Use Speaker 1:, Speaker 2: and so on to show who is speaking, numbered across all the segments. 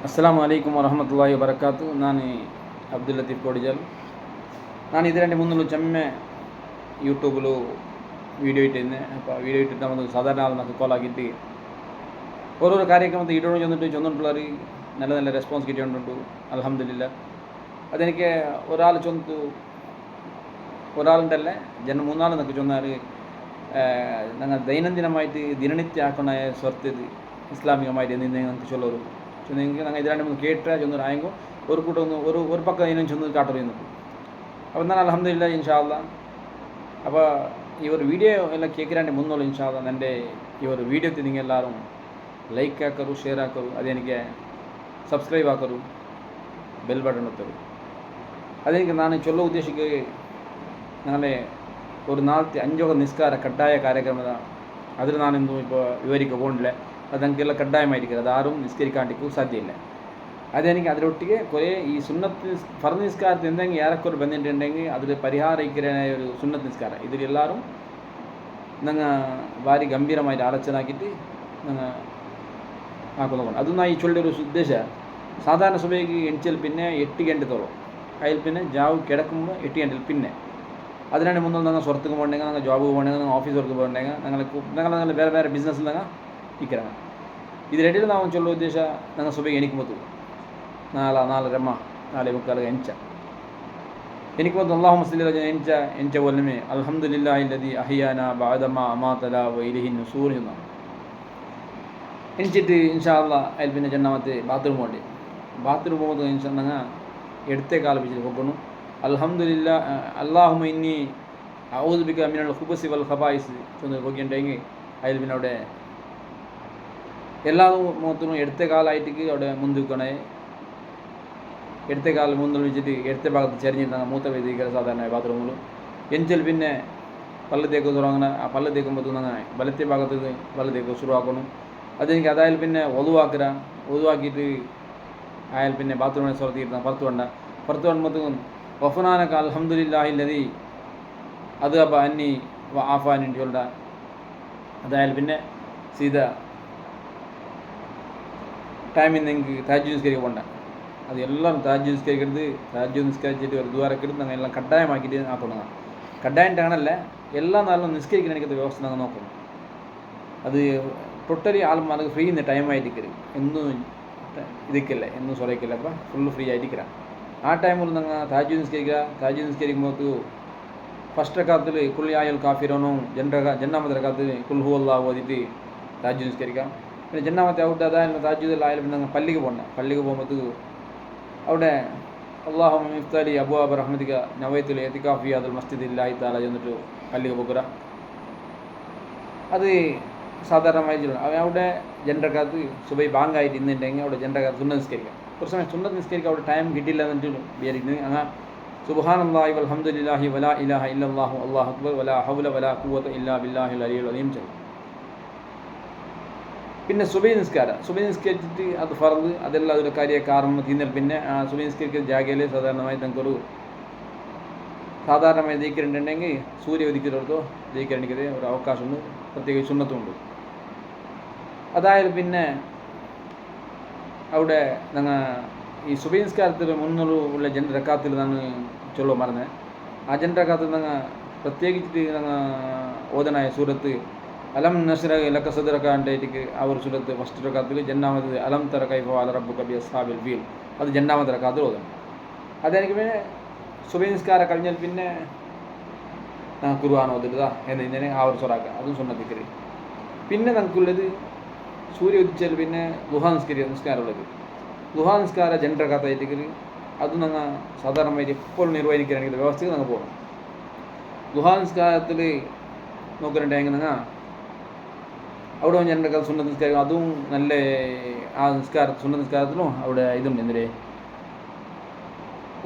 Speaker 1: ಅಸ್ಸಲಾಮು ಅಲೈಕುಮ್ ವರಹಮತುಲ್ಲಾಹಿ ವಬರಕಾತು. ನಾನು ಅಬ್ದುಲ್ ಲತೀಫ್ ಕೋಡಿಜಲ್. ನಾನು ഇതിൻ്റെ മുന്നിൽ ചെമ്മ യൂട്യൂബിൽ വീഡിയോ ഇട്ടിരുന്നു. അപ്പോൾ വീഡിയോ ഇട്ടിട്ട് നമുക്ക് സാധാരണ ആളെന്നൊക്കെ കോളാക്കിയിട്ട് ഓരോരോ കാര്യക്രമത്തിൽ ഇടണം ചൊന്നിട്ടുള്ളവർ നല്ല നല്ല റെസ്പോൺസ് കിട്ടിയിട്ടുണ്ട്. അൽഹംദുലില്ലാ. അതെനിക്ക് ഒരാൾ ചൊന്നു ഒരാളുണ്ടല്ലേ മൂന്നാളെന്നൊക്കെ ചൊന്നാൽ ഞങ്ങൾ ദൈനംദിനമായിട്ട് ദിനനിത്യ ആക്കുന്ന സ്വത്ത് ഇസ്ലാമികമായിട്ട് എന്തെങ്കിലും നമുക്ക് ചൊല്ലൊരു ചൊന്നെങ്കിൽ ഞങ്ങൾ ഇതിലാണ്ട് ഒന്ന് കേട്ടാൽ ചൊന്നൊരു ആയെങ്കിൽ ഒരു കൂട്ടം ഒന്ന് ഒരു പക്കം ഇതിനും ചൊന്ന് കാട്ടുന്നുണ്ട്. അപ്പോൾ ನಾನು ಅಲ್ಹಮ್ದುಲಿಲ್ಲಾ ಇನ್ಶಾ ಅಲ್ಲಾ. അപ്പോൾ ಈ ಒಂದು ವಿಡಿಯೋ ಎಲ್ಲ ಕೇಳಿದ್ರೆ ಮುನ್ನೋಳು ಇನ್ಶಾ ಅಲ್ಲಾ ನನ್ನ ಈ ಒಂದು ವಿಡಿಯೋಕ್ಕೆ ನಿಮಗೆಲ್ಲರೂ ಲೈಕ್ ಹಾಕೋರು, ಶೇರ್ ಹಾಕೋರು, ಅದೇನಿಗೆ ಸಬ್ಸ್ಕ್ರೈಬ್ ಹಾಕೋರು, ಬೆಲ್ ಬಟನ್ ಒತ್ತೋರು. അതെനിക്ക് ನಾನು ചൊല്ല ഉദ്ദേശിക്കുക നാളെ ഒരു 4-5 നിസ്കാര കഡ്ഡായ കാര്യക്രമത അതിൽ ഞാനൊന്നും ഇപ്പോൾ വിവരിക്കുക പോകണില്ല. അത് നമുക്കെല്ലാം കഡ്ഡായമായിരിക്കും. അതാരും നിസ്കരിക്കാണ്ടിരിക്കും സാധ്യമില്ല. അതെനിക്ക് അതിലൊട്ടിಗೆ കുറേ ഈ സുന്നത്ത് ഫർദ് നിസ്കാരത്തിൽ എന്തെങ്കിലും ഏറെക്കുറെ ബന്ധമുണ്ടെങ്കിൽ അതിൽ പരിഹാരിക്കാനായ ഒരു സുന്നത്ത് നിസ്കാരം ഇതിലെല്ലാവരും ഞങ്ങൾ ഭാരി ഗംഭീരമായിട്ട് ആലോചനാക്കിയിട്ട് ഞങ്ങൾ ആക്കുന്നതാണ്. അത് ഈ ചൊല്ലിയൊരു ഉദ്ദേശ സാധാരണ സുബഹിക്ക് എണിച്ചാൽ പിന്നെ 8 ഗಂಟೆത്തോളം അതിൽ പിന്നെ ജാവ് കിടക്കുമ്പോൾ 8 ഗಂಟೆയിൽ പിന്നെ അതിനാണ് മുന്നിൽ ഞങ്ങൾ പുറത്തേക്ക് പോകണമെങ്കിൽ ഞങ്ങൾ ജോബ് പോകണമെങ്കിൽ ഞങ്ങൾ ഓഫീസ് വർക്ക് പോകണമെങ്കിൽ ഞങ്ങൾ വേറെ വേറെ ബിസിനസ്സിൽ ഞങ്ങൾ ഇരിക്കണം. ഇതിനിടയിൽ ನಾವು ചൊല്ലുವ ಉದ್ದೇಶ ഞങ്ങൾ സുബഹിക്ക് എണിക്കുമ്പോൾ 4:45 ಎಂಚ എനിക്ക് വന്ന് അല്ലാഹുമ്മ സല്ലി അലാ ಎಂಚ വല്ലമേ അൽഹംദുലില്ലാഹി അല്ലദീ അഹ്യാനാ ബഅദമാ അമാതനാ വഇലൈഹി നുസൂർ എന്നാണ് എണിച്ചിട്ട് ഇൻഷാ അല്ലാഹ് അതിൽ പിന്നെ രണ്ടാമത്തെ ബാത്റൂം പോകുമ്പോൾ ഇൻഷാ ഞങ്ങൾ ഇടത്തെ കാല വെച്ചിട്ട് പോകണം. അൽഹംദുലില്ലാ അല്ലാഹുമ്മ ഇന്നി അഊദു ബിക മിനൽ ഖുബുസി വൽ ഖബായിസ് എന്ന് പോയിട്ടുണ്ടെങ്കിൽ അതിൽ പിന്നെ അവിടെ എല്ലാ മുഖത്തിനും ഇടത്തെ കാലായിട്ട് അവിടെ മുന്തി വെക്കണേ. ഇടത്തെ കാലം മുന്നിൽ വെച്ചിട്ട് ഇടത്തെ ഭാഗത്ത് ചരിഞ്ഞിട്ടാണ് മൂത്ത വേദിക്കുക സാധാരണ ബാത്റൂമിൽ എണിച്ചാൽ പിന്നെ പല്ല് തേക്ക് തുടങ്ങണ. ആ പല്ല് തേക്കുമ്പോൾ അങ്ങനെ വലത്തെ ഭാഗത്ത് പല്ല് തേക്ക് ശുരുവാക്കണം. അതെനിക്ക് അതായാലും പിന്നെ ഒതുവാക്കിയിട്ട് അയാൾ പിന്നെ ബാത്റൂമിനെ സുറത്തിയിട്ട് പുറത്ത് വന്നപ്പോഴത്തേക്കും വഫനാനക അൽഹംദുലില്ലാഹി അല്ലദീ അത് അപ്പോൾ അന്നി ആഫാനി ചൊല്ല. അതായാലും പിന്നെ സീത ടൈമിൽ നിങ്ങൾക്ക് തഹജ്ജുദ് നിസ്കരിക്കാൻ പോകണ്ട. അത് എല്ലാം തഹജ്ജുദ് നിസ്കരിച്ചിട്ട് ഒരു ദ്വാരൊക്കെ എടുത്ത് ഞങ്ങൾ എല്ലാം കഡ്ഡായമാക്കിയിട്ട് ആക്കണം. കഡ്ഡായിട്ടാണല്ല എല്ലാ നാളും നിസ്കരിക്കാൻ എനിക്കത് വ്യവസ്ഥ ഞങ്ങൾ നോക്കണം. അത് ടോട്ടലി ആൾമാർക്ക് ഫ്രീ ഇന്ന് ടൈമായിട്ടിരിക്കരുത്. എന്നും ഇതൊക്കെയല്ലേ എന്നും സ്വലയ്ക്കില്ല. അപ്പോൾ ഫുള്ള് ഫ്രീ ആയിട്ടിരിക്കണം. ആ ടൈമിൽ ഞങ്ങൾ തഹജ്ജുദ് നിസ്കരിക്കുമ്പോൾ ഫസ്റ്റ് റക്അത്തിൽ കുൽ യാ അയ്യുൽ കാഫിറൂനും രണ്ടാമത്തെ റക്അത്തിൽ കുൽ ഹുവല്ലാഹു ഓതിയിട്ട് തഹജ്ജുദ് നിസ്കരിക്കാം. പിന്നെ രണ്ടാമത്തെ ഔട്ട് അതായത് തഹജ്ജുദ് ആയാലും പിന്നെ ഞങ്ങൾ പള്ളിക്ക് പോകുമ്പോൾ അവിടെ അല്ലാഹുമ്മ മിഫ്താലി അബ്വാബ റഹ്മതിക നവൈത്തുൽ ഇഅ്തികാഫ് ഫി ഹാദൽ മസ്ജിദില്ലാഹി തആല എന്നിട്ട് പള്ളിക്ക് പോകുക. അത് സാധാരണമായി അവിടെ ജനറക്കാത്ത് സുബൈ ബാങ്കായിട്ട് ഇന്നുണ്ടെങ്കിൽ അവിടെ ജനറക്കാത്ത് സുന്നത്ത് നിസ്കരിക്കാം. കുറച്ച് സമയം സുന്നത്ത് നിസ്കരിക്കാൻ അവിടെ ടൈം കിട്ടിയില്ല എന്നിട്ട് വിചാരിക്കുന്നത് അങ്ങനെ സുബ്ഹാനല്ലാഹി വൽഹംദുലില്ലാഹി വലാ ഇലാഹ ഇല്ലല്ലാഹു അല്ലാഹു അക്ബർ വലാ ഹൗല വലാ ഖുവത ഇല്ലാ ബില്ലാഹിൽ അലിയ്യുൽ അലീം ചെയ്യും. പിന്നെ സുബൈ നിസ്കരിച്ചിട്ട് അത് ഫർദ് അതെല്ലാം അതൊരു കാര്യ കാരണം തീർന്നാൽ പിന്നെ സുബൈ നിസ്കരിക്കുന്ന ജാഗയിൽ സാധാരണമായി നമുക്കൊരു സാധാരണമായി ദഹിക്കലുണ്ടെങ്കിൽ സൂര്യ ഉദിക്കലെടുത്തോ ദഹിക്കലെണിക്കത് ഒരു അവകാശമുണ്ട്. പ്രത്യേകിച്ച് സുന്നത്തുമുണ്ട്. അതായത് പിന്നെ അവിടെ ഞങ്ങൾ ഈ സുബൈ നിസ്കാരത്തിൽ മുന്നുള്ള റക്അത്തിൽ ഞങ്ങൾ ചൊല്ലോ മറന്ന് ആ റക്അത്തിൽ ഞങ്ങൾ പ്രത്യേകിച്ചിട്ട് ഞങ്ങൾ ഓതനായ സൂറത്ത് അലം നശ്റഹ ലക സദ്റക ആയിട്ട് ആ ഒരു സൂറത്ത് ഫസ്റ്റ് റക്അത്തിൽ രണ്ടാമത് അലം തറ കൈഫ ഫഅല റബ്ബുക ബി അസ്ഹാബിൽ ഫീൽ അത് രണ്ടാമത്തെ റക്അത്തിൽ ഓതണം. അതെനിക്ക് പിന്നെ സുബൈ നിസ്കാരം കഴിഞ്ഞാൽ പിന്നെ ഖുർആൻ ഓതരുതാ എന്നിങ്ങനെ ആ ഒരു സൂറാക്ക അതും സുന്നത്തിക്കൽ. പിന്നെ നമുക്കുള്ളത് സൂര്യ ഉദിച്ചാൽ പിന്നെ ദുഹാ നിസ്കാരമുള്ളത്. ദുഹാ നിസ്കാരം രണ്ടറക്കാത്തായിട്ട് അതും ഞങ്ങൾ സാധാരണമായിട്ട് എപ്പോൾ നിർവഹിക്കുകയാണെങ്കിൽ വ്യവസ്ഥയിൽ ഞങ്ങൾ പോകണം. ദുഹാ നിസ്കാരത്തിൽ നോക്കുന്നുണ്ടെങ്കിൽ ഞങ്ങൾ അവിടെ രണ്ടറക്കാത്ത സുന്നത്ത് നിസ്കാരം അതും നല്ല ആ സുന്നത്ത് നിസ്കാരത്തിലും അവിടെ ഇതുണ്ട് എന്തിരെ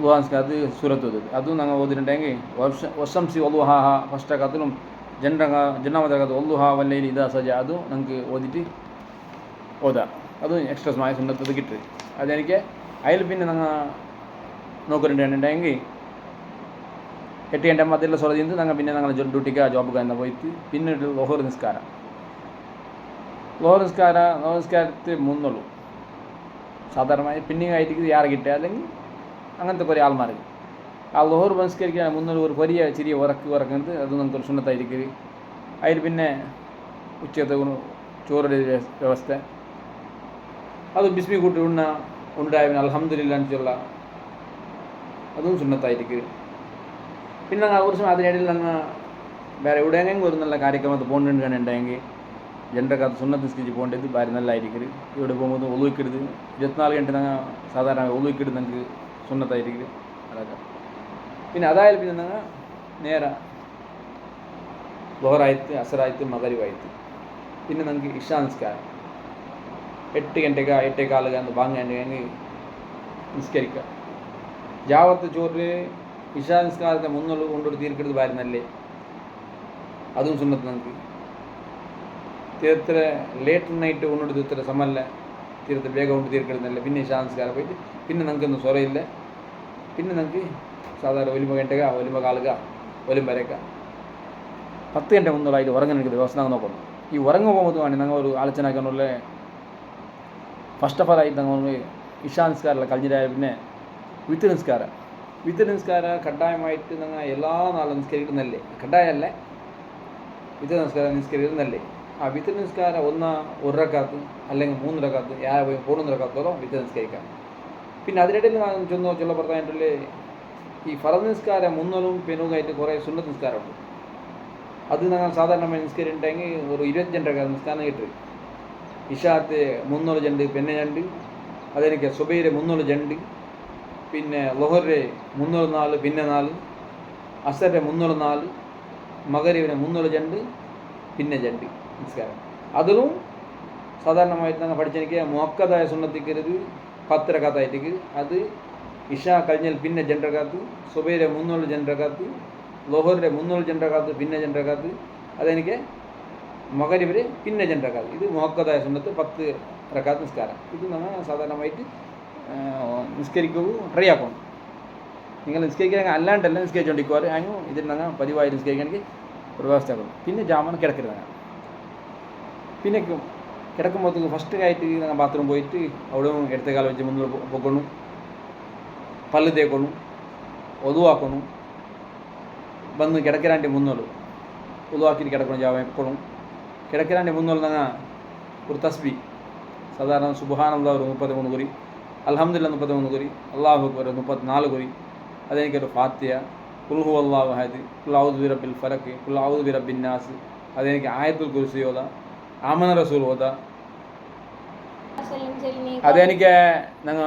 Speaker 1: ദുഹാ നിസ്കാരത്തിൽ സൂറത്ത് ഓതുന്നത് അതും ഞങ്ങൾ ഓതിട്ടുണ്ടെങ്കിൽ വശംസി വളുഹാഹ ഫസ്റ്റ് റക്അത്തിലും രണ്ടാമത്തെ റക്അത്ത് വളുഹാ വല്ലൈലി ഇദാ സജ അതും നമുക്ക് ഓതിയിട്ട് ഓതാം. അതും എക്സ്ട്രാസ്മായ സുന്നത്ത് കിട്ടും. അതെനിക്ക് അതിൽ പിന്നെ ഞങ്ങൾ നോക്കുന്നുണ്ടെങ്കിൽ 8 ಗಂಟೆ ಅದೆಲ್ಲ ಸೊಲದಿಂದ ഞങ്ങൾ പിന്നെ ഞങ്ങൾ ഡ്യൂട്ടിക്ക് ജോബ് എന്ന് പോയിട്ട് പിന്നെ ലോഹർ നിസ്കാരത്തിൽ മുന്നുള്ളൂ. സാധാരണമായി പിന്നെയും ആയിട്ട് യാറ് കിട്ടുക അല്ലെങ്കിൽ അങ്ങനത്തെ കുറേ ആൾമാർ ആ ലോഹർ സംസ്കരിക്കാൻ മുന്നോട്ട് ഒരു വലിയ ചെറിയ ഉറക്കുന്നത് അത് നമുക്കൊരു സുന്നത്തായിരിക്കും. അതിൽ പിന്നെ ഉച്ചത്തെ ചോറുടെ വ്യവസ്ഥ അത് ബിസ്മി കൂട്ടി ഉണ്ടായവന് അൽഹംദുലില്ലാഹ് ചൊല്ല അതും സുന്നത്തായിരിക്കും. പിന്നെ ഞങ്ങൾ കുറച്ച് അതിനിടയിൽ ഞങ്ങൾ വേറെ എവിടെയെങ്കിലും ഒരു നല്ല കാര്യക്രമത്തിൽ പോകേണ്ടിട്ടുണ്ടെങ്കിൽ ജനറൊക്കെ സുന്നത്ത് നിസ്കരിച്ച് പോകേണ്ടത് ഭാര്യ നല്ലതായിരിക്കും. ഇവിടെ പോകുമ്പോൾ ഒളുവിക്കരുത് 24 ഗಂಟೆ ഞങ്ങൾ സാധാരണ ഒളുവിക്കരുത് ഞങ്ങൾക്ക് സുന്നത്തായിരിക്കും അതൊക്കെ. പിന്നെ അതായാലും പിന്നെ ഞങ്ങൾ നേരെ ലോഹറായിട്ട് അസറായിട്ട് മകരിവായിട്ട് പിന്നെ ഞങ്ങൾക്ക് ഇഷാ നിസ്കാരം 8 ಗಂಟೆಗೆ 8:15 ബാങ്ക് നിസ്കരിക്കുക. ജാവത്ത് ചോറ് ഇഷാ നിസ്കാരത്തെ മുന്നോട്ട് കൊണ്ടുപോയി തീർക്കരുത് ഭാര്യ അതും സുന്നത്ത് നമുക്ക് തീർത്ത ലേറ്റ് നൈറ്റ് കൊണ്ടുകൊണ്ട് തീർത്ത സമല്ല തീർത്ത് വേഗം കൊണ്ട് തീർക്കരുന്നല്ലേ. പിന്നെ ഇഷാ നിസ്കാരം പോയിട്ട് പിന്നെ നമുക്കൊന്നും സ്വരയില്ല. പിന്നെ നമുക്ക് സാധാരണ ഒലിമ ഗಂಟೆಗೆ ഒലിമ കാലുക ഒലിമ വരയ്ക്ക 10 ಗಂಟೆ മുന്നോട്ടായിട്ട് ഉറങ്ങാൻ ദിവസം ഞങ്ങൾ നോക്കണം. ഈ ഉറങ്ങുക പോകുമ്പോഴാണ് ഞങ്ങൾ ഒരു ആലോചനക്കുള്ള ഫസ്റ്റ് ഓഫ് ഓൾ ആയിട്ട് ഞങ്ങൾ ഇഷാ നിസ്കാരമല്ല കഴിഞ്ഞിട്ടായ പിന്നെ വിത്ത് നിസ്കാര കഡായമായിട്ട് ഞങ്ങൾ എല്ലാ നാളും നിസ്കരിക്കുന്നല്ലേ. കഡായല്ലേ വിത്ത് നിസ്കാരം നിസ്കരിക്കുന്നല്ലേ. ആ വിത്ത് നിസ്കാരം ഒരു റക്കാത്ത് അല്ലെങ്കിൽ 3 റക്കാത്ത് പോകുന്ന റക്കാത്തോളം വിത്ത് നിസ്കരിക്കാം. പിന്നെ അതിനിടയിൽ ചൊല്ല പറഞ്ഞിട്ടുള്ള ഈ ഫറദ് നിസ്കാരം മുന്നലും പെനുകായിട്ട് കുറേ സുന്നത്ത് നിസ്കാരമുണ്ട്. അത് ഞങ്ങൾ സാധാരണമായി നിസ്കരിച്ചിട്ടുണ്ടെങ്കിൽ ഒരു 25 റക്കാത്ത് നിസ്കാരം കിട്ടും. ഇഷാത്ത് 300 ജണ്ട് പിന്നെ ജണ്ട് അതെനിക്ക് സുബൈര് 300 ജണ്ട് പിന്നെ ലൊഹറ് 304 പിന്നെ 4 അസറ് 304 മകരിവിന് 300 ജണ്ട് പിന്നെ ജണ്ട് നിസ്കാരം. അതിലും സാധാരണമായിട്ട് ഞങ്ങൾ പഠിച്ചെനിക്ക് മുഅക്കദായ സുന്നത്തിക്കരുത് 10 റക്കാത്തായിട്ട് അത് ഇഷാ കഴിഞ്ഞാൽ പിന്നെ 2 റക്കാത്ത് സുബൈര് 300 2 റക്കാത്ത് ലൊഹറിൻ്റെ 300 2 റക്കാത്ത് പിന്നെ 2 റക്കാത്ത് അതെനിക്ക് മകരിവിന് പിന്നെ 2 റക്കാത്ത് ഇത് മുഅക്കദായ സുന്നത്ത് 10 റക്കാത്ത് നിസ്കാരം. ഇത് ഞങ്ങൾ സാധാരണമായിട്ട് നിസ്കരിക്കുക ട്രൈ ആക്കണം. നിങ്ങൾ നിസ്കരിക്കാൻ അല്ലാണ്ടല്ല നിസ്കരിച്ചുകൊണ്ടിരിക്കുവാറ് അതിന് ഇതിൽ ഞങ്ങൾ പതിവായി നിസ്കരിക്കണമെങ്കിൽ ഒരു വ്യവസ്ഥ ആക്കണം. പിന്നെ ജാമന് കിടക്കരുത്. ഞങ്ങൾ പിന്നെ കിടക്കുമ്പോഴത്തേക്ക് ഫസ്റ്റ് ആയിട്ട് ഞങ്ങൾ ബാത്റൂം പോയിട്ട് അവിടെ ഇടത്തെ കാലം വെച്ച് മുന്നിൽ പൊക്കണം, പല്ല് തേക്കണം, ഒതുവാക്കണം, വന്ന് കിടക്കരാൻ്റെ മുന്നോളൂ ഒതുവാക്കിയിട്ട് കിടക്കണം. ജാമ എപ്പോഴും കിടക്കരാൻ്റെ മുന്നോൾ ഞങ്ങൾ ഒരു തസ്ബി സാധാരണ സുബ്ഹാനല്ലാഹ് 33 കുറി, അൽഹംദുലില്ലാഹ് 33 കുറി, അല്ലാഹു അക്ബർ 34 കുറി, അതെനിക്കൊരു ഫാത്തിഹ, ഖുൽ ഹുവല്ലാഹു അഹദ്, ഖുൽ അഊദു ബിറബ്ബിൽ ഫലക്, ഖുൽ അഊദു ബിറബ്ബിൻ നാസ്, അതെനിക്ക് ആയത്തുൽ കുർസി ഓതാ, ആമന റസൂൽ ഓതാ. അതെനിക്ക് ഞങ്ങൾ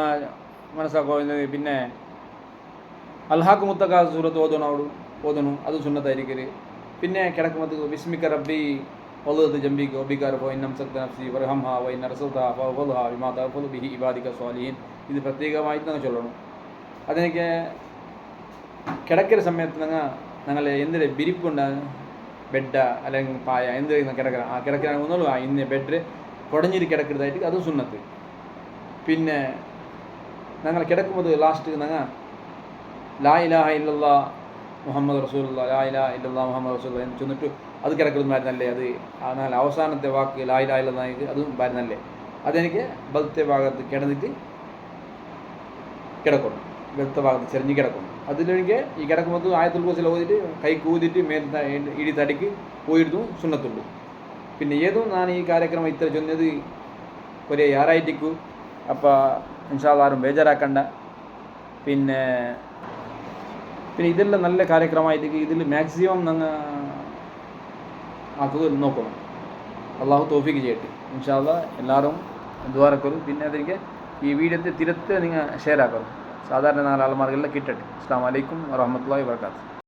Speaker 1: മനസ്സിലാക്കുന്നത്. പിന്നെ അൽഹാഖ് മുത്തഖ സൂറത്ത് ഓതണം അത് സുന്നത്തായിരിക്കല്. പിന്നെ കിടക്കുമ്പോൾ ബിസ്മിക റബ്ബി വലത് ജംബിക്ക് ഒബിക്കാർ ഇന്നം സക്ത നഫ്സി വർഹംഹ വഇന്ന റസൂൽഹ ഫവൽഹ ബിമാ തഫലു ബിഹി ഇബാദിക സ്വാലിഹീൻ ഇത് പ്രത്യേകമായിട്ട് ഞങ്ങൾ ചൊല്ലണം. അതെനിക്ക് കിടക്കുന്ന സമയത്ത് ഞങ്ങൾ എന്തൊരു ബിരിപ്പുണ്ടാകും ബെഡ അല്ലെങ്കിൽ പായ എന്ത് കിടക്കണം ആ കിടക്കാൻ ഒന്നുള്ളൂ ഇന്ന് ബെഡ് കുടഞ്ഞിട്ട് കിടക്കുന്നതായിട്ട് അതും സുന്നത്ത്. പിന്നെ ഞങ്ങൾ കിടക്കുമ്പോൾ ലാസ്റ്റ് ഞങ്ങൾ ലാ ഇലാഹ ഇല്ലല്ലാഹ് മുഹമ്മദ് റസൂലുള്ളാഹ് ലാ ഇലാഹ ഇല്ലല്ലാഹ് മുഹമ്മദ് റസൂലുള്ളാഹ് എന്ന് ചൊന്നിട്ട് അത് കിടക്കുന്നതായിരുന്നല്ലേ. അത് എന്നാൽ അവസാനത്തെ വാക്ക് ലാ ഇലാഹ ഇല്ലല്ലാഹ് അതും വരുന്നല്ലേ. അതെനിക്ക് ബലത്തെ ഭാഗത്ത് കിടന്നിട്ട് കിടക്കണം, ബലത്തെ ഭാഗത്ത് ചെറിഞ്ഞ് കിടക്കണം. അതിലെനിക്ക് ഈ കിടക്കുമ്പോൾ ആയത്തുൽ കുർസി ഓതിയിട്ട് കൈ കൂതിയിട്ട് ഇടി തടിക്ക് പോയിരുന്നു സുന്നത്തുള്ളൂ. പിന്നെ ഏതും ഞാൻ ഈ കാര്യക്രമം ഇത്ര ചൊന്നത് ഒരേ യാറായിട്ടിക്കു. അപ്പോൾ ഇൻഷാ അല്ലാഹ് ആരും ബേജാറാക്കണ്ട. പിന്നെ ഇതെല്ലാം നല്ല കാര്യക്രമമായിട്ട് ഇതിൽ മാക്സിമം ഞങ്ങൾ ആക്കുക നോക്കണം. അള്ളാഹു തൗഫീഖ് ചെയ്യട്ടെ. ഇൻഷാ അല്ലാഹ് എല്ലാവരും ദ്വാരക്കരും. പിന്നെ അതെനിക്ക് ഈ വീഡിയോത്തെ തിരുത്ത് നിങ്ങൾ ഷെയർ ആക്കണം. സാധാരണ 4 ആൾമാർക്കെല്ലാം കിട്ടട്ടെ. അസ്സലാമു അലൈക്കും വറഹ്മത്തുള്ളാഹി വബറകാതുഹു.